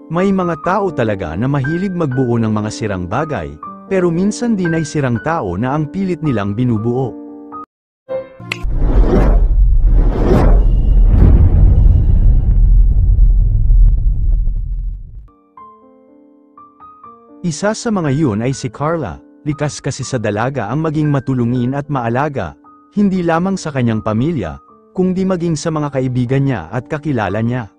May mga tao talaga na mahilig magbuo ng mga sirang bagay, pero minsan din ay sirang tao na ang pilit nilang binubuo. Isa sa mga yun ay si Carla. Likas kasi sa dalaga ang maging matulungin at maalaga, hindi lamang sa kanyang pamilya, kundi maging sa mga kaibigan niya at kakilala niya.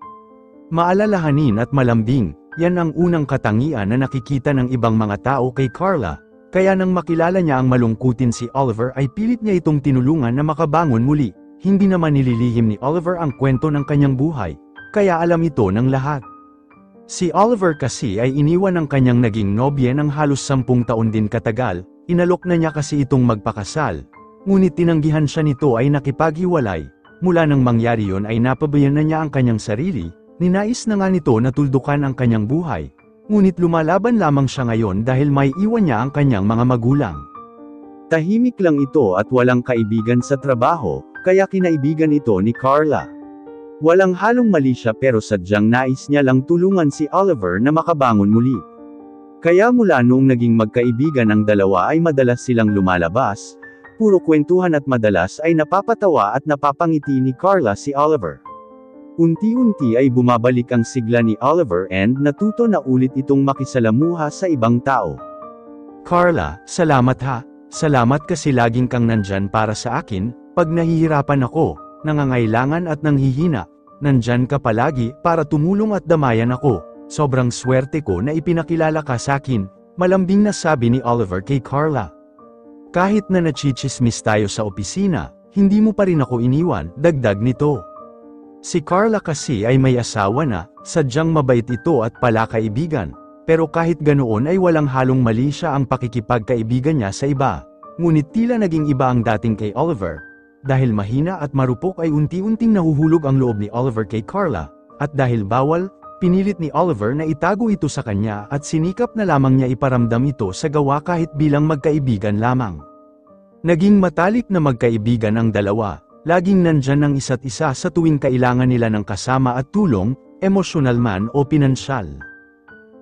Maalalahanin at malambing, yan ang unang katangian na nakikita ng ibang mga tao kay Carla, kaya nang makilala niya ang malungkutin si Oliver ay pilit niya itong tinulungan na makabangon muli. Hindi naman nililihim ni Oliver ang kwento ng kanyang buhay, kaya alam ito ng lahat. Si Oliver kasi ay iniwan ng kanyang naging nobya ng halos 10 taon din katagal, inalok na niya kasi itong magpakasal. Ngunit tinanggihan siya nito ay nakipaghiwalay, mula nang mangyari yon ay napabayaan na niya ang kanyang sarili, ninais na nga nito na tuldukan ang kanyang buhay. Ngunit lumalaban lamang siya ngayon dahil may iwan niya ang kanyang mga magulang. Tahimik lang ito at walang kaibigan sa trabaho, kaya kinaibigan ito ni Carla. Walang halong mali siya pero sadyang nais niya lang tulungan si Oliver na makabangon muli. Kaya mula noong naging magkaibigan ang dalawa ay madalas silang lumalabas, puro kwentuhan at madalas ay napapatawa at napapangiti ni Carla si Oliver. Unti-unti ay bumabalik ang sigla ni Oliver and natuto na ulit itong makisalamuha sa ibang tao. Carla, salamat ha. Salamat kasi laging kang nandyan para sa akin, pag nahihirapan ako, nangangailangan at nanghihina, nandyan ka palagi para tumulong at damayan ako. Sobrang swerte ko na ipinakilala ka sa akin, malambing na sabi ni Oliver kay Carla. Kahit na nachichismis tayo sa opisina, hindi mo pa rin ako iniwan, dagdag nito. Si Carla kasi ay may asawa na, sadyang mabait ito at palakaibigan, pero kahit ganoon ay walang halong mali siya ang pakikipagkaibigan niya sa iba. Ngunit tila naging iba ang dating kay Oliver. Dahil mahina at marupok ay unti-unting nahuhulog ang loob ni Oliver kay Carla, at dahil bawal, pinilit ni Oliver na itago ito sa kanya at sinikap na lamang niya iparamdam ito sa gawa kahit bilang magkaibigan lamang. Naging matalik na magkaibigan ang dalawa, laging nandyan ang isa't isa sa tuwing kailangan nila ng kasama at tulong, emosyonal man o pinansyal.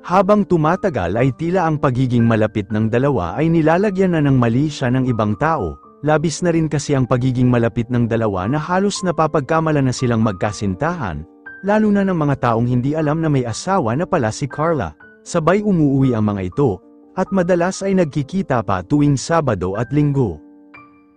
Habang tumatagal ay tila ang pagiging malapit ng dalawa ay nilalagyan na ng mali siya ng ibang tao. Labis na rin kasi ang pagiging malapit ng dalawa na halos napapagkamala na silang magkasintahan, lalo na ng mga taong hindi alam na may asawa na pala si Carla. Sabay umuuwi ang mga ito, at madalas ay nagkikita pa tuwing Sabado at Linggo.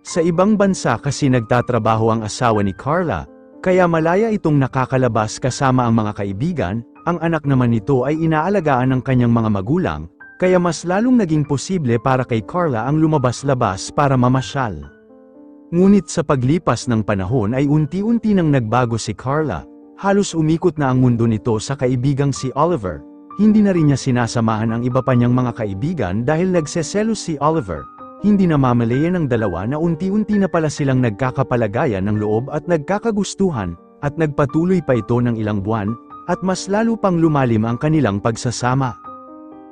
Sa ibang bansa kasi nagtatrabaho ang asawa ni Carla, kaya malaya itong nakakalabas kasama ang mga kaibigan, ang anak naman nito ay inaalagaan ng kanyang mga magulang, kaya mas lalong naging posible para kay Carla ang lumabas-labas para mamasyal. Ngunit sa paglipas ng panahon ay unti-unti nang nagbago si Carla, halos umikot na ang mundo nito sa kaibigang si Oliver, hindi na rin niya sinasamahan ang iba pa niyang mga kaibigan dahil nagseselos si Oliver, hindi na mamalayan ng dalawa na unti-unti na pala silang nagkakapalagayan ng loob at nagkakagustuhan, at nagpatuloy pa ito ng ilang buwan, at mas lalo pang lumalim ang kanilang pagsasama.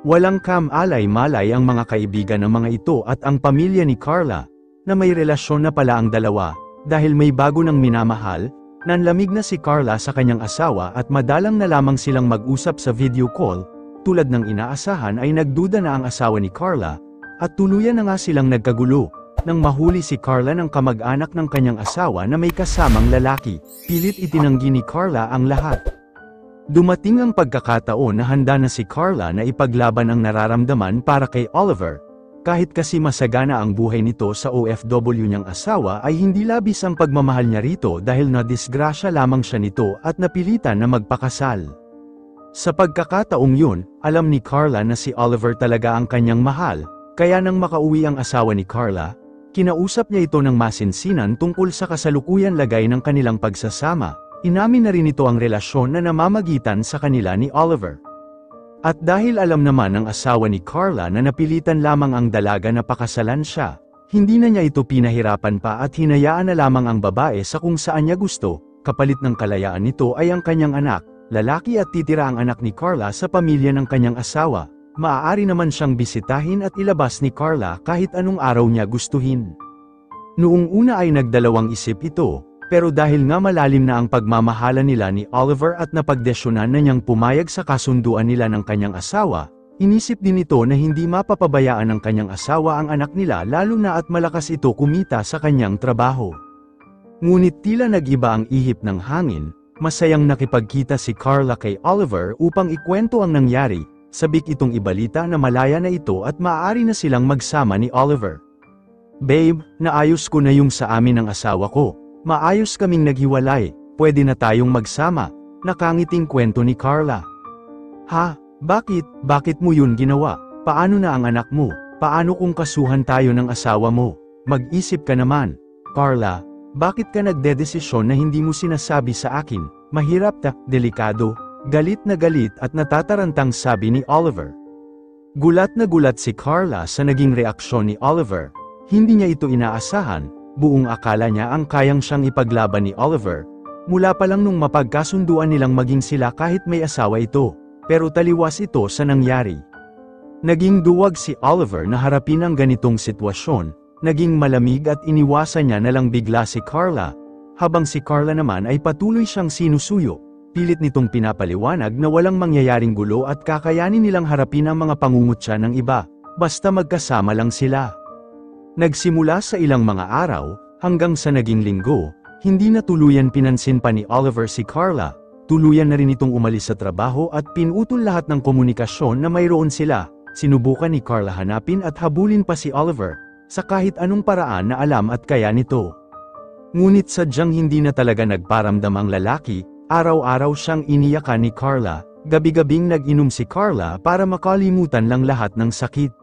Walang kam-alay-malay ang mga kaibigan ng mga ito at ang pamilya ni Carla, na may relasyon na pala ang dalawa, dahil may bago ng minamahal, nanlamig na si Carla sa kanyang asawa at madalang na lamang silang mag-usap sa video call, tulad ng inaasahan ay nagduda na ang asawa ni Carla, at tuluyan na nga silang nagkagulo, nang mahuli si Carla ng kamag-anak ng kanyang asawa na may kasamang lalaki, pilit itinanggi ni Carla ang lahat. Dumating ang pagkakataon na handa na si Carla na ipaglaban ang nararamdaman para kay Oliver, kahit kasi masagana ang buhay nito sa OFW niyang asawa ay hindi labis ang pagmamahal niya rito dahil nadisgrasya lamang siya nito at napilitan na magpakasal. Sa pagkakataong yun, alam ni Carla na si Oliver talaga ang kanyang mahal, kaya nang makauwi ang asawa ni Carla, kinausap niya ito ng masinsinan tungkol sa kasalukuyan lagay ng kanilang pagsasama. Inamin na rin ito ang relasyon na namamagitan sa kanila ni Oliver. At dahil alam naman ng asawa ni Carla na napilitan lamang ang dalaga na pakasalan siya, hindi na niya ito pinahirapan pa at hinayaan na lamang ang babae sa kung saan niya gusto, kapalit ng kalayaan nito ay ang kanyang anak, lalaki at titira ang anak ni Carla sa pamilya ng kanyang asawa, maaari naman siyang bisitahin at ilabas ni Carla kahit anong araw niya gustuhin. Noong una ay nagdalawang isip ito, Pero dahil nga malalim na ang pagmamahalan nila ni Oliver at napagdesyonan na niyang pumayag sa kasunduan nila ng kanyang asawa, inisip din ito na hindi mapapabayaan ng kanyang asawa ang anak nila lalo na at malakas ito kumita sa kanyang trabaho. Ngunit tila nag-iba ang ihip ng hangin, masayang nakipagkita si Carla kay Oliver upang ikwento ang nangyari, sabik itong ibalita na malaya na ito at maaari na silang magsama ni Oliver. "Babe, naayos ko na yung sa amin ng asawa ko. Maayos kaming naghiwalay, pwede na tayong magsama," nakangiting kwento ni Carla. "Ha? Bakit? Bakit mo yun ginawa? Paano na ang anak mo? Paano kung kasuhan tayo ng asawa mo? Mag-isip ka naman. Carla, bakit ka nagdedesisyon na hindi mo sinasabi sa akin? Mahirap delikado," galit na galit at natatarantang sabi ni Oliver. Gulat na gulat si Carla sa naging reaksyon ni Oliver. Hindi niya ito inaasahan. Buong akala niya ang kayang siyang ipaglaban ni Oliver, mula pa lang nung mapagkasunduan nilang maging sila kahit may asawa ito, pero taliwas ito sa nangyari. Naging duwag si Oliver na harapin ang ganitong sitwasyon, naging malamig at iniwasan niya na lang bigla si Carla, habang si Carla naman ay patuloy siyang sinusuyo, pilit nitong pinapaliwanag na walang mangyayaring gulo at kakayanin nilang harapin ang mga pangungutya ng iba, basta magkasama lang sila. Nagsimula sa ilang mga araw, hanggang sa naging linggo, hindi na tuluyan pinansin pa ni Oliver si Carla, tuluyan na rin itong umalis sa trabaho at pinutol lahat ng komunikasyon na mayroon sila. Sinubukan ni Carla hanapin at habulin pa si Oliver, sa kahit anong paraan na alam at kaya nito. Ngunit sadyang hindi na talaga nagparamdam ang lalaki, araw-araw siyang iniyakan ni Carla, gabi-gabing nag-inom si Carla para makalimutan lang lahat ng sakit.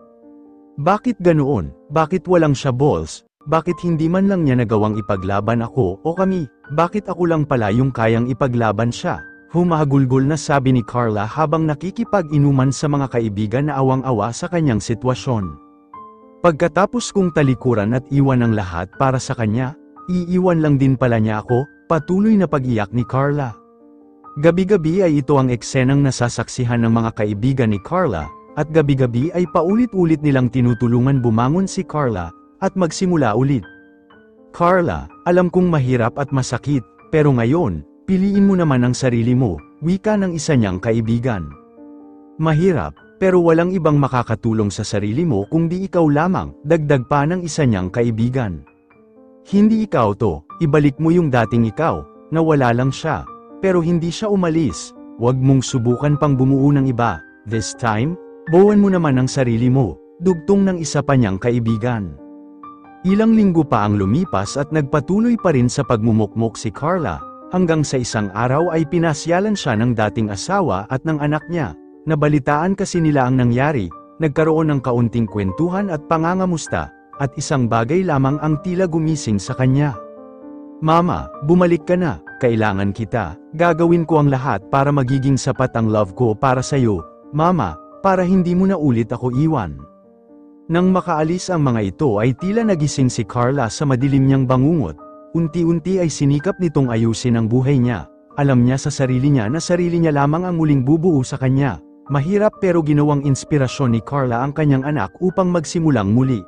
Bakit ganoon? Bakit walang siya balls? Bakit hindi man lang niya nagawang ipaglaban ako o kami? Bakit ako lang pala yung kayang ipaglaban siya? Humahagulgol na sabi ni Carla habang nakikipag-inuman sa mga kaibigan na awang-awa sa kanyang sitwasyon. Pagkatapos kong talikuran at iwan ang lahat para sa kanya, iiwan lang din pala niya ako, patuloy na pag-iyak ni Carla. Gabi-gabi ay ito ang eksenang nasasaksihan ng mga kaibigan ni Carla, at gabi-gabi ay paulit-ulit nilang tinutulungan bumangon si Carla, at magsimula ulit. "Carla, alam kong mahirap at masakit, pero ngayon, piliin mo naman ang sarili mo," wika ng isa niyang kaibigan. "Mahirap, pero walang ibang makakatulong sa sarili mo kung di ikaw lamang," dagdag pa ng isa niyang kaibigan. "Hindi ikaw to, ibalik mo yung dating ikaw, nawala lang siya, pero hindi siya umalis, wag mong subukan pang bumuo ng iba, this time, buuan mo naman ang sarili mo," dugtong ng isa pa niyang kaibigan. Ilang linggo pa ang lumipas at nagpatuloy pa rin sa pagmumukmok si Carla, hanggang sa isang araw ay pinasyalan siya ng dating asawa at ng anak niya. Nabalitaan kasi nila ang nangyari, nagkaroon ng kaunting kwentuhan at pangangamusta, at isang bagay lamang ang tila gumising sa kanya. "Mama, bumalik ka na, kailangan kita, gagawin ko ang lahat para magiging sapat ang love ko para sa'yo, Mama, para hindi mo na ulit ako iwan." Nang makaalis ang mga ito ay tila nagising si Carla sa madilim niyang bangungot, unti-unti ay sinikap nitong ayusin ang buhay niya, alam niya sa sarili niya na sarili niya lamang ang muling bubuo sa kanya, mahirap pero ginawang inspirasyon ni Carla ang kanyang anak upang magsimulang muli.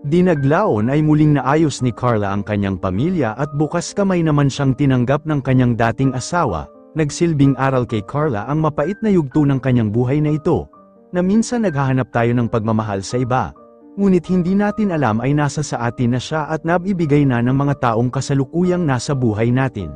Dinaglaon ay muling naayos ni Carla ang kanyang pamilya at bukas kamay naman siyang tinanggap ng kanyang dating asawa. Nagsilbing aral kay Carla ang mapait na yugto ng kanyang buhay na ito, na minsan naghahanap tayo ng pagmamahal sa iba, ngunit hindi natin alam ay nasa sa atin na siya at nabibigay na ng mga taong kasalukuyang nasa buhay natin.